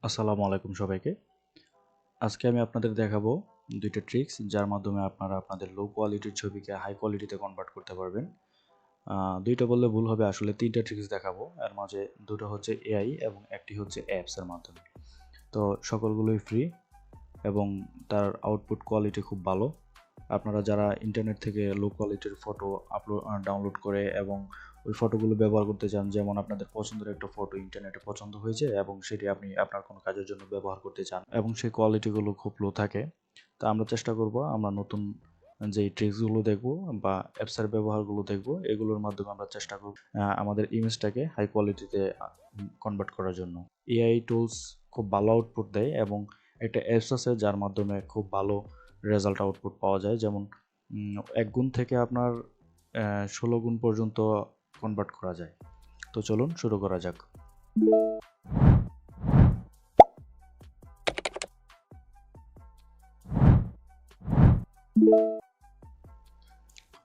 আসসালামু আলাইকুম সবাইকে। আজকে আমি আপনাদের দেখাবো ২ টা ট্রিক্স যার মাধ্যমে আপনারা আপনাদের লো কোয়ালিটির ছবিকে হাই কোয়ালিটিতে কনভার্ট করতে পারবেন। ২ টা বললে ভুল হবে, আসলে ৩ টা ট্রিক্স দেখাবো। এর মাঝে ২ টো হচ্ছে এআই এবং একটি হচ্ছে অ্যাপসের মাধ্যমে। তো সকলগুলোই ফ্রি এবং তার আউটপুট কোয়ালিটি খুব ভালো। আপনারা যারা ইন্টারনেট থেকে লো কোয়ালিটির ফটো ডাউনলোড করে এবং ওই ফটোগুলো ব্যবহার করতে চান, যেমন আপনাদের পছন্দের একটা ফটো ইন্টারনেটে পছন্দ হয়েছে এবং সেটি আপনি আপনার কোনো কাজের জন্য ব্যবহার করতে চান এবং সেই কোয়ালিটিগুলো খুব লো থাকে। তো আমরা চেষ্টা করব, আমরা নতুন যেই ট্রিক্সগুলো দেখব বা অ্যাপসের ব্যবহারগুলো দেখব, এগুলোর মাধ্যমে আমরা চেষ্টা করব আমাদের ইমেজটাকে হাই কোয়ালিটিতে কনভার্ট করার জন্য। এআই টুলস খুব ভালো আউটপুট দেয় এবং একটা অ্যাপস আছে যার মাধ্যমে খুব ভালো রেজাল্ট আউটপুট পাওয়া যায়। যেমন ১ গুণ থেকে আপনার ১৬ গুণ পর্যন্ত কনভার্ট করা যায়। তো চলুন শুরু করা যাক।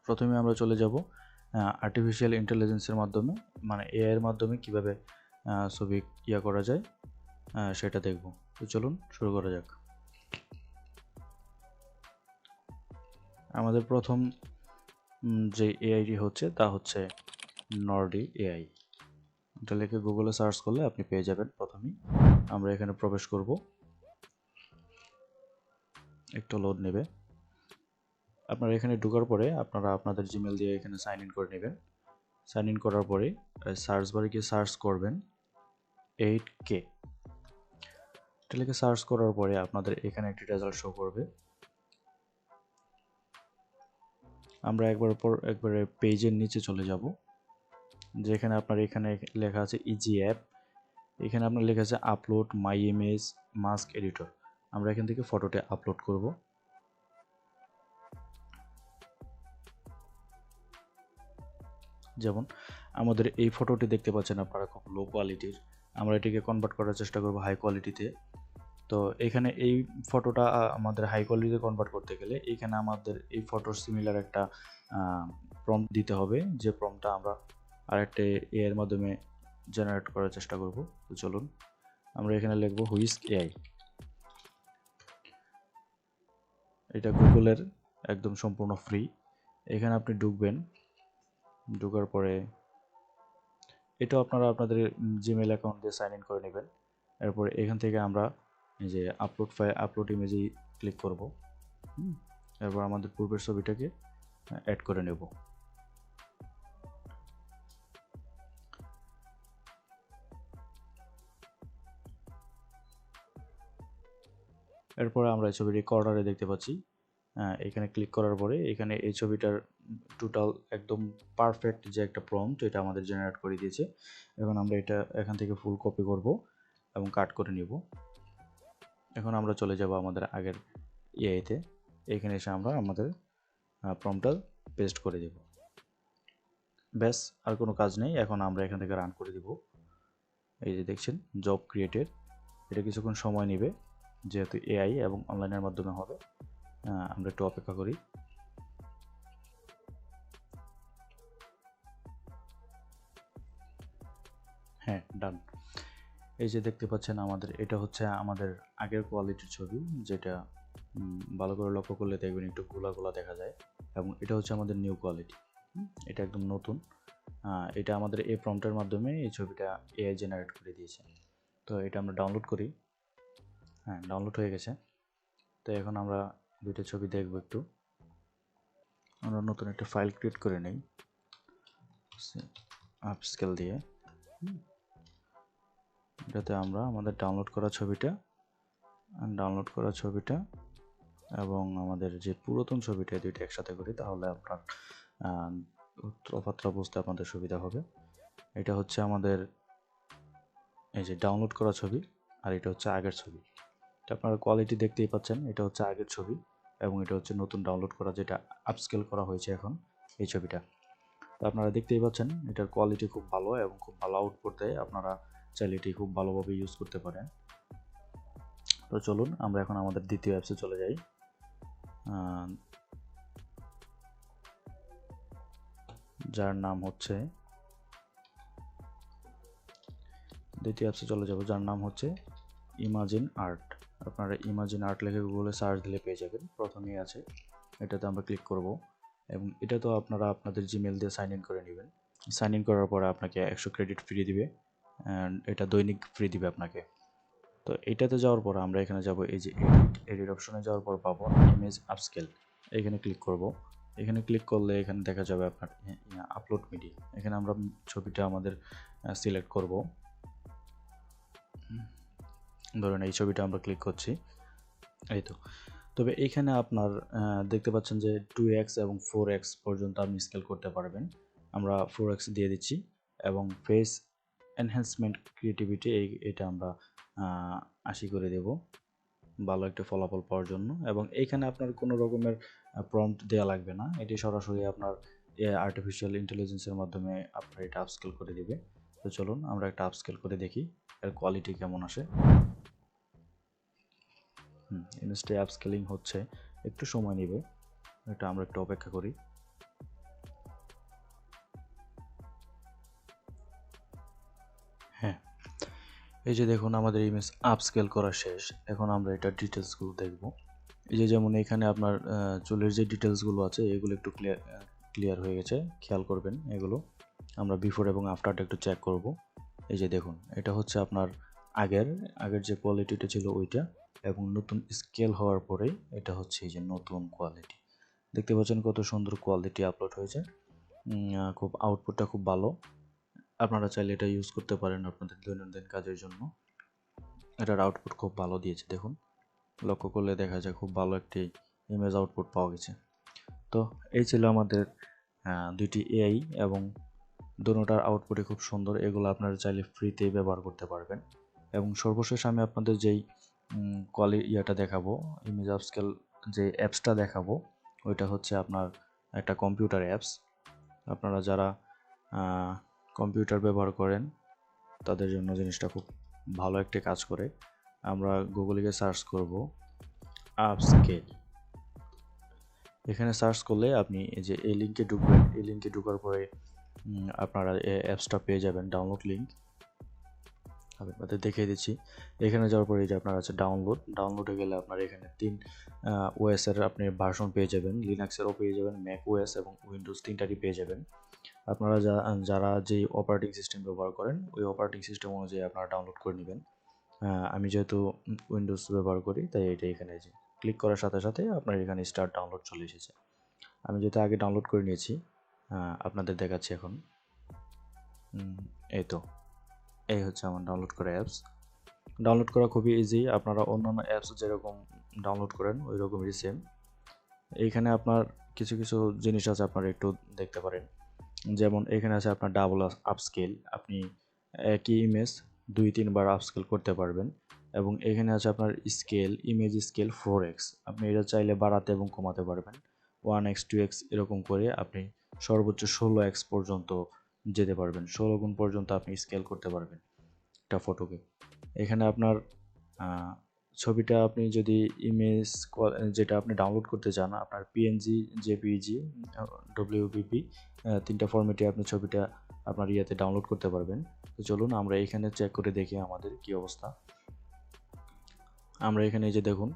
প্রথমে আমরা চলে যাব আর্টিফিশিয়াল ইন্টেলিজেন্সের মাধ্যমে, মানে এআই এর মাধ্যমে কিভাবে ছবি করা যায় সেটা দেখব। তো চলুন শুরু করা যাক। আমাদের প্রথম যে এআইটি হচ্ছে তা হচ্ছে নর্ডি এআই। এটা লিখে গুগলে সার্চ করলে আপনি পেয়ে যাবেন। প্রথমেই আমরা এখানে প্রবেশ করব, একটু লোড নেবে। আপনারা এখানে ঢোকার পরে আপনারা আপনাদের জিমেল দিয়ে এখানে সাইন ইন করে নেবেন। সাইন ইন করার পরে সার্চ বারে গিয়ে সার্চ করবেন 8K। এটা লিখে সার্চ করার পরে আপনাদের এখানে একটি রেজাল্ট শো করবে। আমরা একবারে পেজের নিচে চলে যাব, যেখানে আপনার এখানে লেখা আছে ইজি অ্যাপ। এখানে আপনার লেখা আছে আপলোড মাই ইমেজ মাস্ক এডিটর। আমরা এখান থেকে ফটোটা আপলোড করব। যেমন আমাদের এই ফটোটি দেখতে পাচ্ছেন আপনারা, খুব লো কোয়ালিটির। আমরা এটিকে কনভার্ট করার চেষ্টা করব হাই কোয়ালিটিতে। তো এখানে এই ফটোটা আমাদের হাই কোয়ালিটিতে কনভার্ট করতে গেলে এখানে আমাদের এই ফটোর সিমিলার একটা প্রম্পট দিতে হবে, যে প্রম্পটটা আমরা আরেকটা এআই এর মাধ্যমে জেনারেট করার চেষ্টা করব। তো চলুন আমরা এখানে লিখব হুইস্ক এআই। এটা গুগলের একদম সম্পূর্ণ ফ্রি। এখানে আপনি ঢুকবেন, ঢোকার পরে এটা আপনারা আপনাদের জিমেল অ্যাকাউন্ট দিয়ে সাইন ইন করে নেবেন। এরপর এখান থেকে আমরা এই যে আপলোড ইমেজেই ক্লিক করব। এরপর আমাদের পূর্বের ছবিটাকে অ্যাড করে নেব। এরপরে আমরা এই ছবিটি কর্নারে দেখতে পাচ্ছি। এখানে ক্লিক করার পরে এখানে এই ছবিটার টোটাল একদম পারফেক্ট যে একটা প্রম্পট, এটা আমাদের জেনারেট করে দিয়েছে। এখন আমরা এটা এখান থেকে ফুল কপি করব এবং কাট করে নিব। এখন আমরা চলে যাব আমাদের আগের এআইতে। এখানে এসে আমরা আমাদের প্রম্পটটা পেস্ট করে দেব। ব্যাস, আর কোনো কাজ নেই। এখন আমরা এখান থেকে রান করে দিব। এই যে দেখছেন জব ক্রিয়েটেড। এটা কিছুক্ষণ সময় নেবে, যেহেতু এআই এবং অনলাইনের মাধ্যমে হবে। আমরা একটু অপেক্ষা করি। হ্যাঁ, ডান। এই যে দেখতে পাচ্ছেন আমাদের এটা হচ্ছে আমাদের আগের কোয়ালিটির ছবি, যেটা ভালো করে লক্ষ্য করলে দেখবেন একটু গোলা গোলা দেখা যায়, এবং এটা হচ্ছে আমাদের নিউ কোয়ালিটি। এটা একদম নতুন। এটা আমাদের এই প্রম্পটের মাধ্যমে এই ছবিটা এআই জেনারেট করে দিয়েছে। তো এটা আমরা ডাউনলোড করি। হ্যাঁ, ডাউনলোড হয়ে গেছে। তো এখন আমরা দুইটা ছবি দেখব একটু। আমরা নতুন একটা ফাইল ক্রিয়েট করে নেই আপস্কেল দিয়ে। এটাতে আমরা আমাদের ডাউনলোড করা এবং আমাদের যে পুরাতন ছবিটা, দুইটা একসাথে করি, তাহলে আপনার তফাৎটা বুঝতে আপনাদের সুবিধা হবে। এটা হচ্ছে আমাদের এই যে ডাউনলোড করা ছবি, আর এটা হচ্ছে আগের ছবি। এটা আপনারা কোয়ালিটি দেখতেই পাচ্ছেন। এটা হচ্ছে আগের ছবি এবং এটা হচ্ছে নতুন ডাউনলোড করা, যেটা আপস্কেল করা হয়েছে এখন এই ছবিটা। তো আপনারা দেখতেই পাচ্ছেন এটার কোয়ালিটি খুব ভালো এবং খুব ভালো আউটপুট দেয়। আপনারা চাইলে এটি খুব ভালোভাবে ইউজ করতে পারেন। তো চলুন আমরা এখন আমাদের দ্বিতীয় অ্যাপসে চলে যাই। যার নাম হচ্ছে দ্বিতীয় অ্যাপসে চলে যাব, যার নাম হচ্ছে ইমাজিন আর্ট। আপনারা ইমাজিন আর্ট লিখে গুগলে সার্চ দিলে পেয়ে যাবেন, প্রথমেই আছে, এটাতে আমরা ক্লিক করব এবং এটা তো আপনারা আপনাদের জিমেল দিয়ে সাইন ইন করে নেবেন। সাইন ইন করার পরে আপনাকে 100 ক্রেডিট ফ্রি দিবে, অ্যান্ড এটা দৈনিক ফ্রি দিবে আপনাকে। তো এটাতে যাওয়ার পর আমরা এখানে যাব, এই যে এডিট অপশনে যাওয়ার পর পাবো ইমেজ আপস্কেল, এখানে ক্লিক করব। এখানে ক্লিক করলে এখানে দেখা যাবে আপনার আপলোড মিডিয়া। এখানে আমরা ছবিটা আমাদের সিলেক্ট করব। ধরুন এই ছবিটা আমরা ক্লিক করছি, এই তো। তবে এখানে আপনার দেখতে পাচ্ছেন যে 2x এবং 4x পর্যন্ত আপনি স্কেল করতে পারবেন। আমরা 4x দিয়ে দিচ্ছি এবং ফেস এনহ্যান্সমেন্ট ক্রিয়েটিভিটি এটা আমরা 80 করে দেব ভালো একটা ফলাফল পাওয়ার জন্য। এবং এইখানে আপনার কোনো রকমের প্রম্পট দেওয়া লাগবে না, এটি সরাসরি আপনার আর্টিফিশিয়াল ইন্টেলিজেন্সের মাধ্যমে আপনার এটা আপস্কেল করে দিবে। তো চলুন আমরা একটা আপস্কেল করে দেখি এর কোয়ালিটি কেমন আসে। ইমেজটা আপস্কেলিং হচ্ছে, একটু সময় নেবে, এটা আমরা একটু অপেক্ষা করি। হ্যাঁ, এই যে দেখুন আমাদের ইমেজ আপস্কেল করা শেষ। এখন আমরা এটা ডিটেলসগুলো দেখব। এই যে যেমন এখানে আপনার চুলের যে ডিটেলসগুলো আছে এগুলো একটু ক্লিয়ার হয়ে গেছে, খেয়াল করবেন এগুলো। আমরা বিফোর এবং আফটারটা একটু চেক করব। এই যে দেখুন এটা হচ্ছে আপনার আগের যে কোয়ালিটিটা ছিল ওইটা, এবং নতুন স্কেল হওয়ার পরে এটা হচ্ছে এই যে নতুন কোয়ালিটি। দেখতে পাচ্ছেন কত সুন্দর কোয়ালিটি আপলোড হয়েছে, খুব আউটপুটটা খুব ভালো। আপনারা চাইলে এটা ইউজ করতে পারেন আপনাদের দৈনন্দিন কাজের জন্য। এটার আউটপুট খুব ভালো দিয়েছে, দেখুন লক্ষ্য করলে দেখা যায় খুব ভালো একটি ইমেজ আউটপুট পাওয়া গেছে। তো এই ছিল আমাদের দুইটি এআই, এবং দুটোটার আউটপুটই খুব সুন্দর। এগুলো আপনারা চাইলে ফ্রিতেই ব্যবহার করতে পারবেন। এবং সর্বশেষ আমি আপনাদের যেই ইয়েটা দেখাবো, ইমেজ আপস্কেল যে অ্যাপসটা দেখাবো, ওইটা হচ্ছে আপনার একটা কম্পিউটার অ্যাপস। আপনারা যারা কম্পিউটার ব্যবহার করেন তাদের জন্য জিনিসটা খুব ভালো একটি কাজ করে। আমরা গুগলে গিয়ে সার্চ করব আপস্কেল। এখানে সার্চ করলে আপনি এই যে এই লিঙ্কে ঢুকবেন, এই লিঙ্কে ঢোকার পরে আপনারা এই অ্যাপসটা পেয়ে যাবেন, ডাউনলোড লিঙ্ক। আমি আপনাদের দেখিয়ে দিচ্ছি। এখানে যাওয়ার পরে যে আপনার আছে ডাউনলোডে গেলে আপনার এখানে 3 ওএসের আপনি ভার্সন পেয়ে যাবেন, লিনাক্সেরও পেয়ে যাবেন, ম্যাক ওএস এবং উইন্ডোজ তিনটারই পেয়ে যাবেন। আপনারা যারা যেই অপারেটিং সিস্টেম ব্যবহার করেন ওই অপারেটিং সিস্টেম অনুযায়ী আপনারা ডাউনলোড করে নেবেন। আমি যেহেতু উইন্ডোজ ব্যবহার করি তাই এটা এখানে যে ক্লিক করার সাথে সাথে আপনার এখানে স্টার্ট ডাউনলোড চলে এসেছে। আমি যেহেতু আগে ডাউনলোড করে নিয়েছি আপনাদের দেখাচ্ছি এখন। এই তো, এই হচ্ছে আমার ডাউনলোড করা অ্যাপস। ডাউনলোড করা খুবই ইজি, আপনারা অন্যান্য অ্যাপস যেরকম ডাউনলোড করেন ওই রকমই সেম। এইখানে আপনার কিছু কিছু জিনিস আছে আপনারা একটু দেখতে পারেন, যেমন এখানে আছে আপনার ডাবল আপস্কেল, আপনি একই ইমেজ 2-3 বার আপস্কেল করতে পারবেন। এবং এখানে আছে আপনার ইমেজ স্কেল 4x, আপনি এটা চাইলে বাড়াতে এবং কমাতে পারবেন। 1x 2x এরকম করে আপনি সর্বোচ্চ 16x পর্যন্ত যেতে পারবেন, 16 গুণ পর্যন্ত আপনি স্কেল করতে পারবেন একটা ফটোকে। এখানে আপনার ছবিটা আপনি যদি ইমেজ যেটা আপনি ডাউনলোড করতে চান, আপনার পিএনজি, জেপিইজি, ডব্লিউবিপি তিনটা ফরম্যাটে আপনি ছবিটা আপনার ইয়েতে ডাউনলোড করতে পারবেন। তো চলুন আমরা এখানে চেক করে দেখি আমাদের কি অবস্থা। আমরা এখানে এই যে দেখুন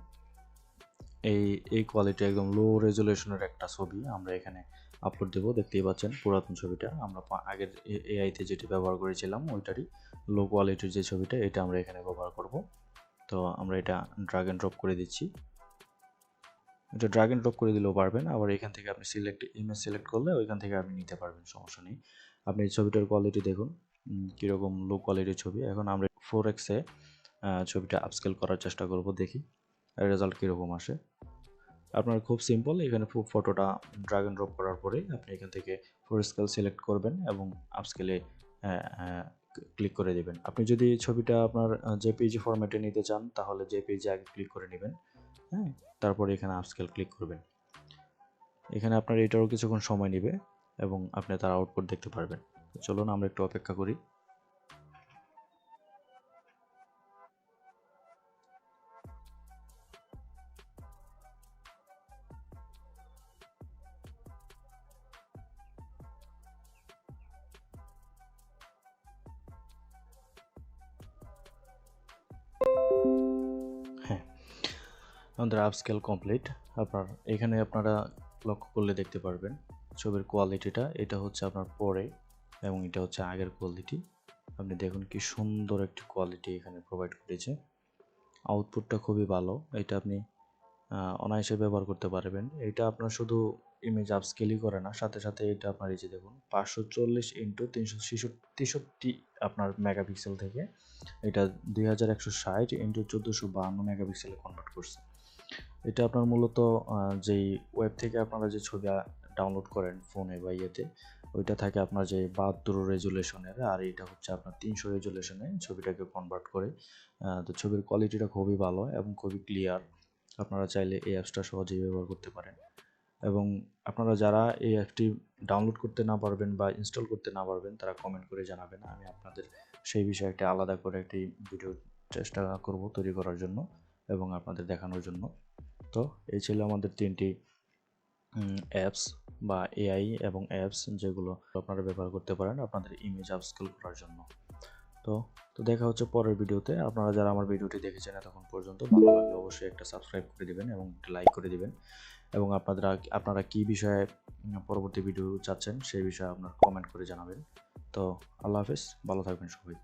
এই কোয়ালিটি একদম লো রেজুলেশনের একটা ছবি আমরা এখানে আপলোড দেবো। দেখতেই পাচ্ছেন পুরাতন ছবিটা, আমরা আগের এআইতে যেটি ব্যবহার করেছিলাম ওইটারই লো কোয়ালিটির যে ছবিটা, এটা আমরা এখানে ব্যবহার করব। তো আমরা এটা ড্রাগ অ্যান্ড ড্রপ করে দিচ্ছি। এটা ড্রাগ অ্যান্ড ড্রপ করে দিলেও পারবেন, আবার এখান থেকে আপনি ইমেজ সিলেক্ট করলে ওইখান থেকে আপনি নিতে পারবেন, সমস্যা নেই। আপনি এই ছবিটার কোয়ালিটি দেখুন কীরকম লো কোয়ালিটির ছবি। এখন আমরা 4x-এ ছবিটা আপস্কেল করার চেষ্টা করব, দেখি রেজাল্ট কীরকম আসে। আপনার খুব সিম্পল, এখানে ফটোটা ড্রাগ অ্যান্ড ড্রপ করার পরে আপনি এখান থেকে 4 স্কেল সিলেক্ট করবেন এবং আপস্কেলে ক্লিক করে দেবেন। আপনি যদি ছবিটা আপনার জেপিইজি ফরম্যাটে নিতে চান তাহলে জেপিইজি আগে ক্লিক করে নেবেন, হ্যাঁ, তারপরে এখানে আপস্কেল ক্লিক করবেন। এখানে আপনার এটারও কিছুক্ষণ সময় নেবে এবং আপনি তার আউটপুট দেখতে পারবেন। চলুন আমরা একটু অপেক্ষা করি। আমাদের আপস্কেল কমপ্লিট। এখানে আপনারা লক্ষ্য করলে দেখতে পারবেন ছবির কোয়ালিটিটা, এটা হচ্ছে আপনার পরে এবং এটা হচ্ছে আগের কোয়ালিটি। আপনি দেখুন কি সুন্দর একটি কোয়ালিটি এখানে প্রোভাইড করেছে, আউটপুটটা খুবই ভালো। এটা আপনি অনায়াসে ব্যবহার করতে পারবেন। এটা আপনার শুধু ইমেজ আপস্কেলই করে না, সাথে সাথে এটা আপনার এই যে দেখুন 540 ইন্টু 363 আপনার মেগাপিক্সেল থেকে এটা 2160 ইন্টু 1452 মেগাপিক্সেলে কনভার্ট করছে। এটা আপনার মূলত যেই ওয়েব থেকে আপনারা যে ছবি ডাউনলোড করেন ফোনে বা ইয়েতে, ওইটা থাকে আপনার যে 72 রেজুলেশনের, আর এটা হচ্ছে আপনার 300 রেজুলেশনে ছবিটাকে কনভার্ট করে। তো ছবির কোয়ালিটিটা খুবই ভালো এবং খুবই ক্লিয়ার। আপনারা চাইলে এই অ্যাপসটা সহজেই ব্যবহার করতে পারেন। এবং আপনারা যারা এই অ্যাপটি ডাউনলোড করতে না পারবেন বা ইনস্টল করতে না পারবেন, তারা কমেন্ট করে জানাবেন। আমি আপনাদের সেই বিষয়ে একটা আলাদা করে একটি ভিডিও চেষ্টা করব তৈরি করার জন্য এবং আপনাদের দেখানোর জন্য। তো এই ছিল আমাদের 3টি অ্যাপস বা এআই এবং অ্যাপস, যেগুলো আপনারা ব্যবহার করতে পারেন আপনাদের ইমেজ আপস্কেল করার জন্য। তো তো দেখা হচ্ছে পরের ভিডিওতে। আপনারা যারা আমার ভিডিওটি দেখেছেন এতক্ষণ পর্যন্ত, ভালো লাগলে অবশ্যই একটা সাবস্ক্রাইব করে দিবেন এবং একটা লাইক করে দিবেন। এবং আপনারা কী বিষয়ে পরবর্তী ভিডিও চাচ্ছেন সেই বিষয়ে আপনার কমেন্ট করে জানাবেন। তো আল্লাহ হাফেজ, ভালো থাকবেন সবাই।